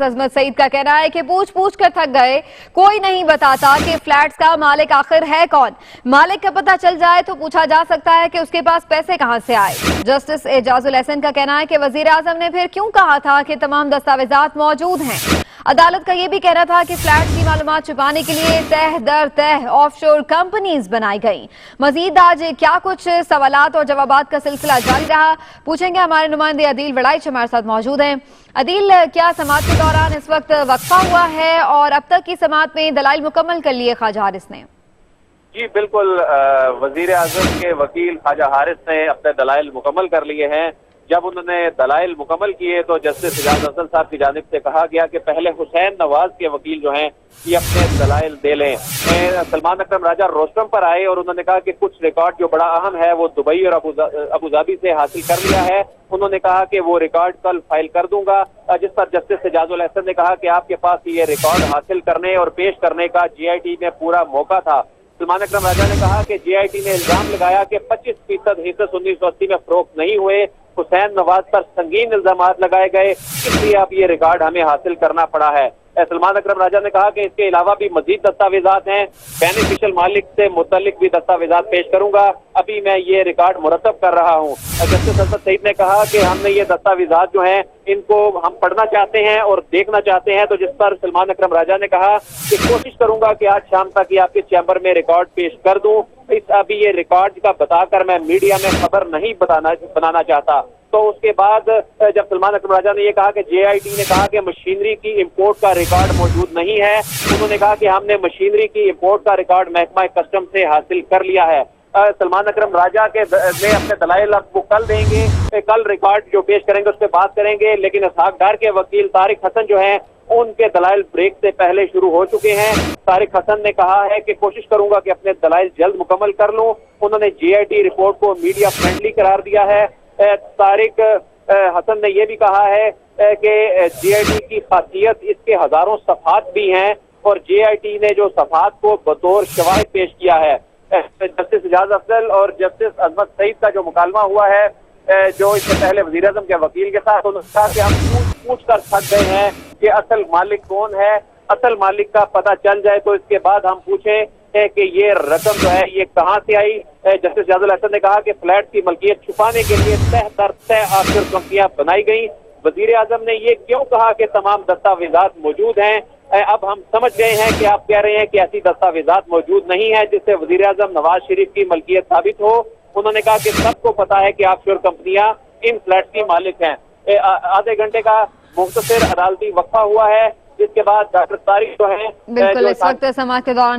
अजमत सईद का कहना है कि पूछ पूछ कर थक गए, कोई नहीं बताता कि फ्लैट्स का मालिक आखिर है कौन। मालिक का पता चल जाए तो पूछा जा सकता है कि उसके पास पैसे कहां से आए। जस्टिस एजाजुल एहसन का कहना है कि वजीर आजम ने फिर क्यों कहा था कि तमाम दस्तावेजात मौजूद हैं। अदालत का यह भी कहना था कि फ्लैट की मालूमात छुपाने के लिए तह दर तह ऑफशोर कंपनीज बनाई गई। मजीद आज क्या कुछ सवालात और जवाबात का सिलसिला जारी रहा, पूछेंगे। हमारे नुमाइंदे अदील वड़ाइच हमारे साथ मौजूद हैं। अदील, क्या समाअत के दौरान इस वक्त वक्फा हुआ है और अब तक की समाअत में दलाइल मुकम्मल कर लिए ख्वाजा हारिस ने? जी बिल्कुल, वजीर आजम के वकील ख्वाजा हारिस ने अपने दलाइल मुकम्मल कर लिए हैं। जब उन्होंने दलाइल मुकम्मल किए तो जस्टिस एजाज हसन साहब की जानिब से कहा गया कि पहले हुसैन नवाज के वकील जो हैं ये अपने दलाइल दे लें। सलमान अकरम राजा रोस्टम पर आए और उन्होंने कहा कि कुछ रिकॉर्ड जो बड़ा अहम है वो दुबई और अबूधाबी से हासिल कर लिया है। उन्होंने कहा कि वो रिकॉर्ड कल फाइल कर दूंगा, जिस पर जस्टिस एजाजुल एहसन ने कहा कि आपके पास ये रिकॉर्ड हासिल करने और पेश करने का JIT में पूरा मौका था। सलमान अकरम राजा ने कहा कि JIT ने इल्जाम लगाया कि 25% हिस्से 1980 में फरोख्त नहीं हुए। हुसैन नवाज पर संगीन इल्जाम लगाए गए, इसलिए अब ये रिकॉर्ड हमें हासिल करना पड़ा है। सलमान अकरम राजा ने कहा कि इसके अलावा भी मजीद दस्तावेजात हैं, बेनिफिशियल मालिक से मुतल्लिक भी दस्तावेजात पेश करूंगा। अभी मैं ये रिकॉर्ड मुरतब कर रहा हूँ। जस्टिस अजमत सईद ने कहा कि हमने ये दस्तावेजात जो हैं इनको हम पढ़ना चाहते हैं और देखना चाहते हैं, तो जिस पर सलमान अकरम राजा ने कहा कि कोशिश करूंगा कि आज शाम तक ये आपके चैम्बर में रिकॉर्ड पेश कर दूं। अभी ये रिकॉर्ड का बताकर मैं मीडिया में खबर नहीं बनाना चाहता। तो उसके बाद जब सलमान अकरम राजा ने यह कहा कि JIT ने कहा कि मशीनरी की इंपोर्ट का रिकॉर्ड मौजूद नहीं है, उन्होंने कहा कि हमने मशीनरी की इंपोर्ट का रिकॉर्ड महकमा कस्टम से हासिल कर लिया है। सलमान अकरम राजा के में अपने दलाइल वो कल देंगे, कल रिकॉर्ड जो पेश करेंगे उस पर बात करेंगे। लेकिन इसहाक डार के वकील तारिक हसन जो हैं उनके दलाइल ब्रेक से पहले शुरू हो चुके हैं। तारिक हसन ने कहा है कि कोशिश करूंगा कि अपने दलाइल जल्द मुकम्मल कर लूं। उन्होंने JIT रिपोर्ट को मीडिया फ्रेंडली करार दिया है। तारिक हसन ने यह भी कहा है कि JIT की खासियत इसके हजारों सफात भी हैं और JIT ने जो सफात को बतौर शवाहिद पेश किया है। जस्टिस एजाज अफजल और जस्टिस अजमत सईद का जो मुकालमा हुआ है जो इससे पहले वजीर आजम के वकील के साथ, उन्होंने कहा कि हम पूछ कर थक गए हैं कि असल मालिक कौन है। असल मालिक का पता चल जाए तो इसके बाद हम पूछें कि ये रकम जो है ये कहां से आई। जस्टिस एजाजुल एहसन ने कहा कि फ्लैट की मलकियत छुपाने के लिए तह दर तह ऑफशोर कंपनियां बनाई गई। वजीर आजम ने ये क्यों कहा कि तमाम दस्तावेजात मौजूद हैं। अब हम समझ गए हैं कि आप कह रहे हैं कि ऐसी दस्तावेजात मौजूद नहीं है जिससे वजीर आजम नवाज शरीफ की मलकियत साबित हो। उन्होंने कहा कि सबको पता है कि ऑफशोर कंपनियां इन फ्लैट की मालिक हैं। आधे घंटे का मुख्तसर अदालती वक्फा हुआ है, जिसके बाद डॉक्टर तारिक जो है बिल्कुल इस वक्त समाअत के दौरान